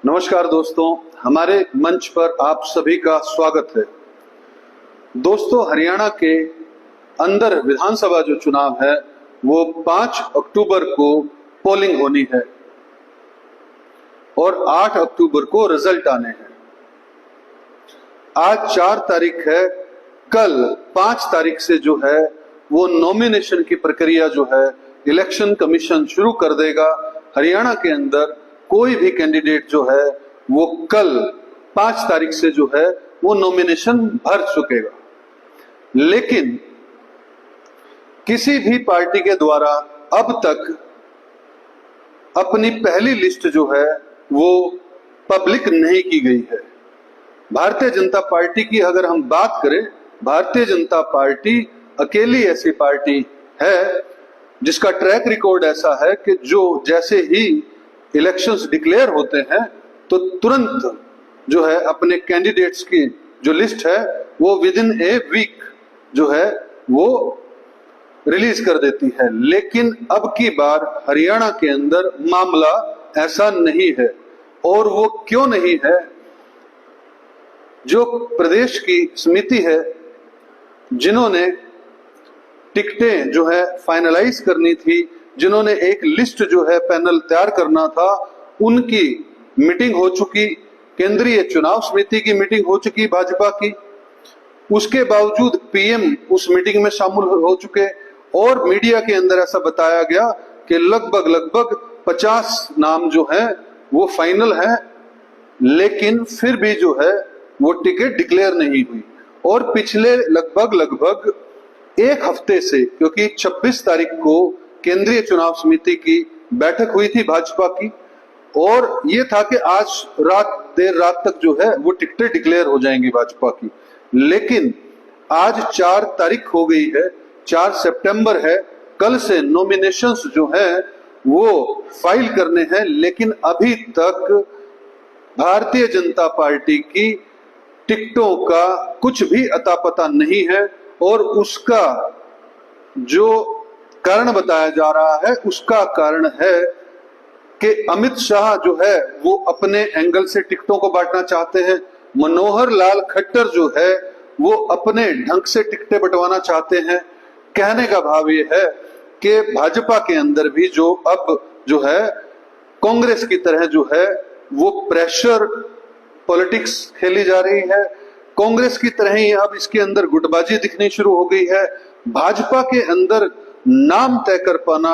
नमस्कार दोस्तों, हमारे मंच पर आप सभी का स्वागत है। दोस्तों, हरियाणा के अंदर विधानसभा जो चुनाव है वो 5 अक्टूबर को पोलिंग होनी है और 8 अक्टूबर को रिजल्ट आने हैं। आज 4 तारीख है, कल 5 तारीख से जो है वो नॉमिनेशन की प्रक्रिया जो है इलेक्शन कमीशन शुरू कर देगा। हरियाणा के अंदर कोई भी कैंडिडेट जो है वो कल 5 तारीख से जो है वो नॉमिनेशन भर चुकेगा। लेकिन किसी भी पार्टी के द्वारा अब तक अपनी पहली लिस्ट जो है वो पब्लिक नहीं की गई है। भारतीय जनता पार्टी की अगर हम बात करें, भारतीय जनता पार्टी अकेली ऐसी पार्टी है जिसका ट्रैक रिकॉर्ड ऐसा है कि जो जैसे ही इलेक्शंस डिक्लेयर होते हैं तो तुरंत जो है अपने कैंडिडेट्स की जो लिस्ट है वो विद इन ए वीक जो है वो रिलीज कर देती है। लेकिन अब की बार हरियाणा के अंदर मामला ऐसा नहीं है। और वो क्यों नहीं है? जो प्रदेश की समिति है, जिन्होंने टिकटें जो है फाइनलाइज करनी थी, जिन्होंने एक लिस्ट जो है पैनल तैयार करना था, उनकी मीटिंग हो चुकी, केंद्रीय चुनाव समिति की मीटिंग हो चुकी भाजपा की। उसके बावजूद पीएम उस मीटिंग में शामिल हो चुके और मीडिया के अंदर ऐसा बताया गया कि लगभग 50 नाम जो है वो फाइनल है, लेकिन फिर भी जो है वो टिकट डिक्लेयर नहीं हुई। और पिछले लगभग एक हफ्ते से, क्योंकि 26 तारीख को केंद्रीय चुनाव समिति की बैठक हुई थी भाजपा की और ये था कि आज देर रात तक जो है वो टिकटें डिक्लेयर हो जाएंगी भाजपा की। लेकिन आज 4 तारीख हो गई है, 4 सितंबर है, कल से नॉमिनेशंस जो है वो फाइल करने हैं। लेकिन अभी तक भारतीय जनता पार्टी की टिकटों का कुछ भी अता पता नहीं है और उसका जो कारण बताया जा रहा है उसका कारण है कि अमित शाह जो है वो अपने एंगल से टिकटों को बांटना चाहते हैं। मनोहर लाल खट्टर जो है वो अपने ढंग से टिकटें बंटवाना चाहते हैं। कहने का भाव ये है कि भाजपा के अंदर भी जो अब जो है कांग्रेस की तरह जो है वो प्रेशर पॉलिटिक्स खेली जा रही है। कांग्रेस की तरह ही अब इसके अंदर गुटबाजी दिखनी शुरू हो गई है। भाजपा के अंदर नाम तय कर पाना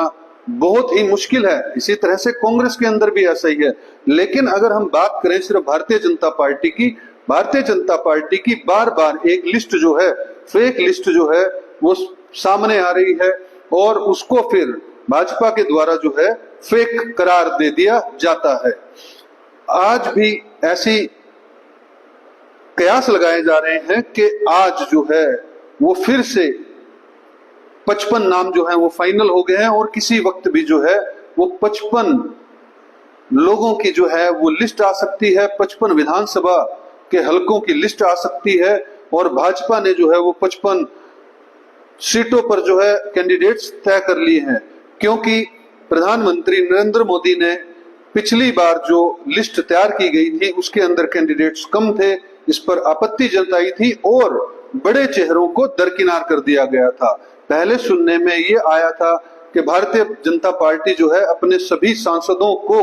बहुत ही मुश्किल है। इसी तरह से कांग्रेस के अंदर भी ऐसा ही है। लेकिन अगर हम बात करें सिर्फ भारतीय जनता पार्टी की, भारतीय जनता पार्टी की बार बार एक लिस्ट जो है, फेक लिस्ट जो है वो सामने आ रही है और उसको फिर भाजपा के द्वारा जो है फेक करार दे दिया जाता है। आज भी ऐसी कयास लगाए जा रहे हैं कि आज जो है वो फिर से 55 नाम जो है वो फाइनल हो गए हैं और किसी वक्त भी जो है वो 55 लोगों की जो है वो लिस्ट आ सकती है, 55 विधानसभा के हलकों की लिस्ट आ सकती है। और भाजपा ने जो है वो 55 सीटों पर जो है कैंडिडेट्स तय कर लिए हैं, क्योंकि प्रधानमंत्री नरेंद्र मोदी ने पिछली बार जो लिस्ट तैयार की गई थी उसके अंदर कैंडिडेट्स कम थे, इस पर आपत्ति जताई थी और बड़े चेहरों को दरकिनार कर दिया गया था। पहले सुनने में ये आया था कि भारतीय जनता पार्टी जो है अपने सभी सांसदों को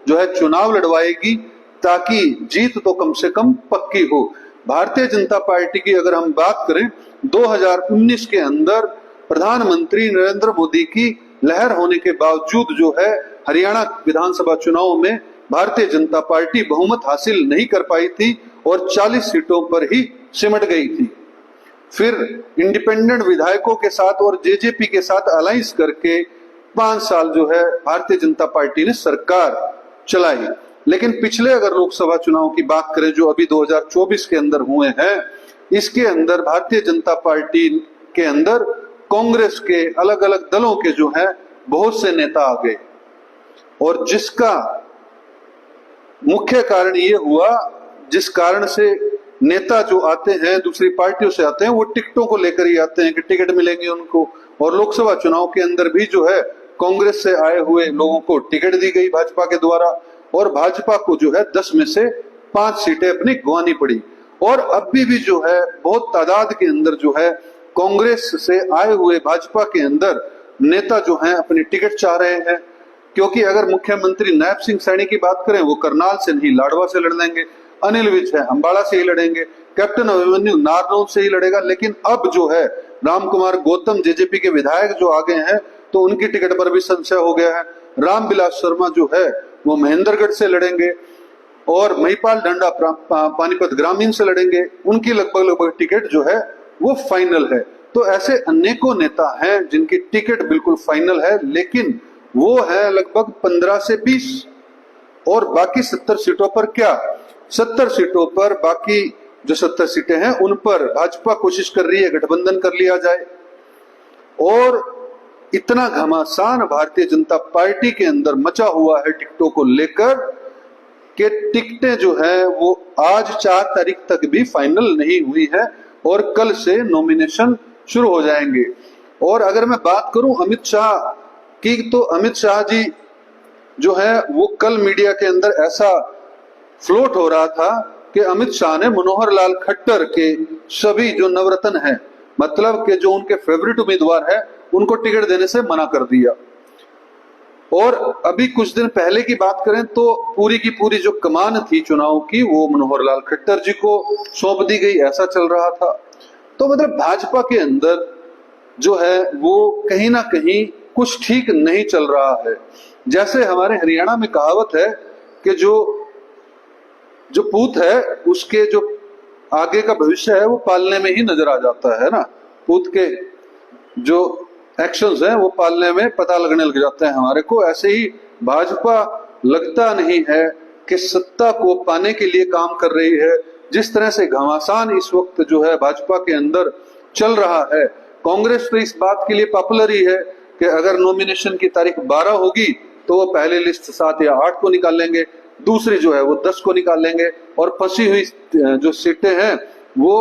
जो है चुनाव लड़वाएगी ताकि जीत तो कम से कम पक्की हो। भारतीय जनता पार्टी की अगर हम बात करें, 2019 के अंदर प्रधानमंत्री नरेंद्र मोदी की लहर होने के बावजूद जो है हरियाणा विधानसभा चुनाव में भारतीय जनता पार्टी बहुमत हासिल नहीं कर पाई थी और 40 सीटों पर ही सिमट गई थी। फिर इंडिपेंडेंट विधायकों के साथ और जेजेपी के साथ अलायंस करके 5 साल जो है भारतीय जनता पार्टी ने सरकार चलाई। लेकिन पिछले अगर लोकसभा चुनाव की बात करें जो अभी 2024 के अंदर हुए हैं, इसके अंदर भारतीय जनता पार्टी के अंदर कांग्रेस के अलग अलग दलों के जो है बहुत से नेता आ गए और जिसका मुख्य कारण ये हुआ, जिस कारण से नेता जो आते हैं दूसरी पार्टियों से आते हैं वो टिकटों को लेकर ही आते हैं कि टिकट मिलेंगे उनको। और लोकसभा चुनाव के अंदर भी जो है कांग्रेस से आए हुए लोगों को टिकट दी गई भाजपा के द्वारा और भाजपा को जो है 10 में से 5 सीटें अपनी गंवानी पड़ी। और अभी भी जो है बहुत तादाद के अंदर जो है कांग्रेस से आए हुए भाजपा के अंदर नेता जो हैं अपनी टिकट चाह रहे हैं, क्योंकि अगर मुख्यमंत्री नायब सिंह सैनी की बात करें, वो करनाल से नहीं लाडवा से लड़ लेंगे, अनिल विज है अंबाला से ही लड़ेंगे, कैप्टन अभिमन्यु नारनौल से ही लड़ेगा। लेकिन अब जो है रामकुमार गौतम जेजेपी के विधायक जो आगे हैं, तो उनकी टिकट पर भी संशय हो गया है। रामविलास शर्मा जो है वो महेंद्रगढ़ से लड़ेंगे और महिपाल डंडा पानीपत ग्रामीण से लड़ेंगे, उनकी लगभग टिकट जो है वो फाइनल है। तो ऐसे अनेकों नेता हैं जिनकी टिकट बिल्कुल फाइनल है, लेकिन वो है लगभग 15 से 20, और बाकी 70 सीटों पर क्या, 70 सीटों पर बाकी जो 70 सीटें हैं उन पर भाजपा कोशिश कर रही है गठबंधन कर लिया जाए। और इतना घमासान भारतीय जनता पार्टी के अंदर मचा हुआ है टिकटों को लेकर कि टिकटें जो है वो आज 4 तारीख तक भी फाइनल नहीं हुई है और कल से नॉमिनेशन शुरू हो जाएंगे। और अगर मैं बात करूं अमित शाह की, तो अमित शाह जी जो है वो कल मीडिया के अंदर ऐसा फ्लोट हो रहा था कि अमित शाह ने मनोहर लाल खट्टर के सभी जो नवरत्न हैं, मतलब कि जो उनके फेवरेट उम्मीदवार है, उनको टिकट देने से मना कर दिया। और अभी कुछ दिन पहले की बात करें तो पूरी की पूरी जो कमान थी चुनाव की वो मनोहर लाल खट्टर जी को सौंप दी गई, ऐसा चल रहा था। तो मतलब भाजपा के अंदर जो है वो कहीं ना कहीं कुछ ठीक नहीं चल रहा है। जैसे हमारे हरियाणा में कहावत है कि जो पूत है उसके जो आगे का भविष्य है वो पालने में ही नजर आ जाता है ना, पूत के जो एक्शंस हैं वो पालने में पता लगने लग जाते हैं हमारे को। ऐसे ही भाजपा लगता नहीं है कि सत्ता को पाने के लिए काम कर रही है। जिस तरह से घमासान इस वक्त जो है भाजपा के अंदर चल रहा है, कांग्रेस तो इस बात के लिए पॉपुलर ही है कि अगर नॉमिनेशन की तारीख 12 होगी तो वो पहले लिस्ट 7 या 8 को निकाल लेंगे, दूसरी जो है वो 10 को निकाल लेंगे, और फंसी हुई जो सीटें हैं वो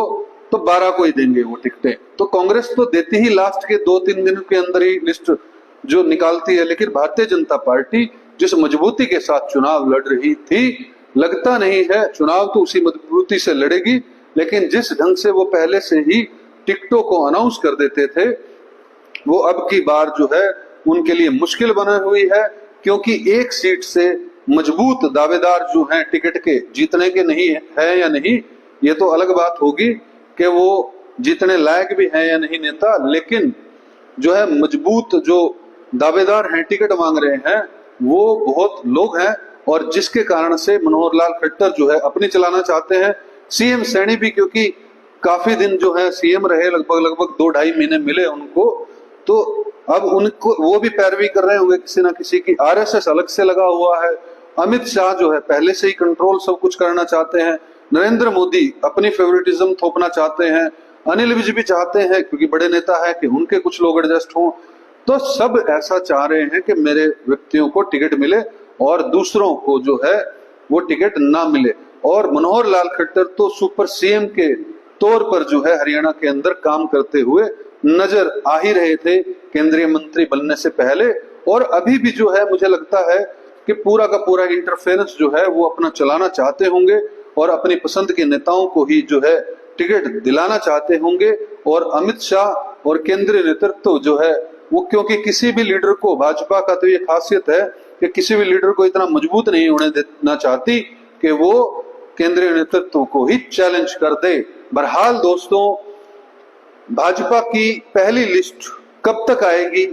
तो 12 को ही देंगे वो टिकटें। तो कांग्रेस तो देती ही लास्ट के 2-3 दिन के अंदर ही लिस्ट जो निकालती है, लेकिन भारतीय जनता पार्टी जिस मजबूती के साथ चुनाव लड़ रही थी, लगता नहीं है चुनाव तो उसी मजबूती से लड़ेगी। लेकिन जिस ढंग से वो पहले से ही टिकटों को अनाउंस कर देते थे, वो अब की बार जो है उनके लिए मुश्किल बनी हुई है, क्योंकि एक सीट से मजबूत दावेदार जो हैं टिकट के जीतने के नहीं है या नहीं, ये तो अलग बात होगी कि वो जीतने लायक भी है या नहीं नेता, लेकिन जो है मजबूत जो दावेदार हैं टिकट मांग रहे हैं वो बहुत लोग हैं, और जिसके कारण से मनोहर लाल खट्टर जो है अपनी चलाना चाहते हैं। सीएम सैनी भी क्योंकि काफी दिन जो है सीएम रहे, लगभग 2-2.5 महीने मिले उनको, तो अब उनको वो भी पैरवी कर रहे होंगे किसी ना किसी की। आरएसएस अलग से लगा हुआ है, अमित शाह जो है पहले से ही कंट्रोल सब कुछ करना चाहते हैं, नरेंद्र मोदी अपनी फेवरेटिज्म थोपना चाहते हैं, अनिल विज भी चाहते हैं क्योंकि बड़े नेता है कि उनके कुछ लोग एडजस्ट हों। तो सब ऐसा चाह रहे हैं कि मेरे व्यक्तियों को टिकट मिले और दूसरों को जो है वो टिकट ना मिले। और मनोहर लाल खट्टर तो सुपर सीएम के तौर पर जो है हरियाणा के अंदर काम करते हुए नजर आ ही रहे थे केंद्रीय मंत्री बनने से पहले, और अभी भी जो है मुझे लगता है कि पूरा का पूरा इंटरफेरेंस जो है वो अपना चलाना चाहते होंगे और अपनी पसंद के नेताओं को ही जो है टिकट दिलाना चाहते होंगे। और अमित शाह और केंद्रीय नेतृत्व जो है वो, क्योंकि किसी भी लीडर को, भाजपा का तो ये खासियत है कि किसी भी लीडर को इतना मजबूत नहीं होने देना चाहती कि वो केंद्रीय नेतृत्व को ही चैलेंज कर दे। बहरहाल दोस्तों, भाजपा की पहली लिस्ट कब तक आएगी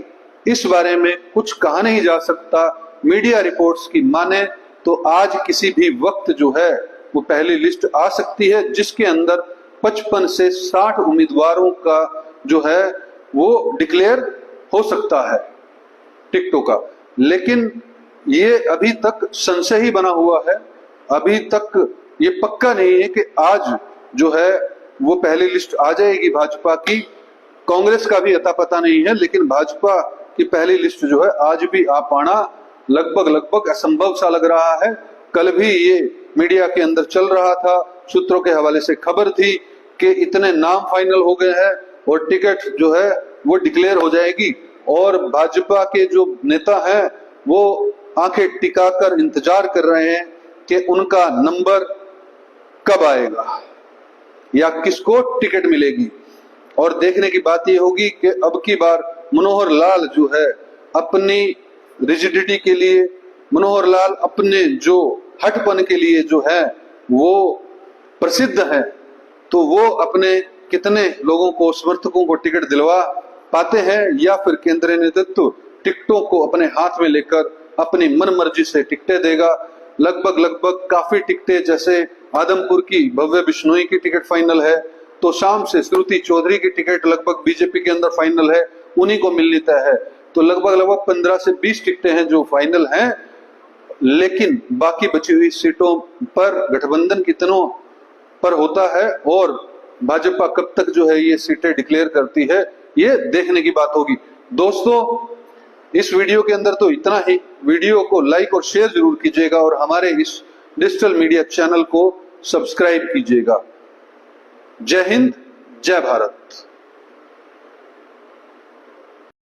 इस बारे में कुछ कहा नहीं जा सकता। मीडिया रिपोर्ट्स की माने तो आज किसी भी वक्त जो है वो पहली लिस्ट आ सकती है, जिसके अंदर 55 से 60 उम्मीदवारों का जो है वो डिक्लेयर हो सकता है टिकटों का। लेकिन ये अभी तक संशय ही बना हुआ है, अभी तक ये पक्का नहीं है कि आज जो है वो पहली लिस्ट आ जाएगी भाजपा की। कांग्रेस का भी अता पता नहीं है, लेकिन भाजपा की पहली लिस्ट जो है आज भी आ पाना लगभग असंभव सा लग रहा है। कल भी ये मीडिया के अंदर चल रहा था, सूत्रों के हवाले से खबर थी कि इतने नाम फाइनल हो गए हैं और टिकट जो है वो डिक्लेयर हो जाएगी। और भाजपा के जो नेता हैं वो आंखें टिकाकर इंतजार कर रहे हैं कि उनका नंबर कब आएगा या किसको टिकट मिलेगी। और देखने की बात यह होगी कि अब की बार मनोहर लाल जो है अपनी रिजिडिटी के लिए, मनोहर लाल अपने जो हटपन के लिए जो है वो प्रसिद्ध है, तो वो अपने कितने लोगों को, समर्थकों को टिकट दिलवा पाते हैं, या फिर केंद्रीय नेतृत्व टिकटों को अपने हाथ में लेकर अपनी मनमर्जी से टिकटें देगा। लगभग काफी टिकटें, जैसे आदमपुर की भव्य बिश्नोई की टिकट फाइनल है, तो शाम से श्रुति चौधरी की टिकट लगभग बीजेपी के अंदर फाइनल है, उन्हीं को मिलनी तय है। तो लगभग 15 से 20 टिकटें हैं जो फाइनल हैं, लेकिन बाकी बची हुई सीटों पर गठबंधन कितनों पर होता है और भाजपा कब तक जो है ये सीटें डिक्लेयर करती है, ये देखने की बात होगी। दोस्तों, इस वीडियो के अंदर तो इतना ही। वीडियो को लाइक और शेयर जरूर कीजिएगा और हमारे इस डिजिटल मीडिया चैनल को सब्सक्राइब कीजिएगा। जय हिंद, जय भारत।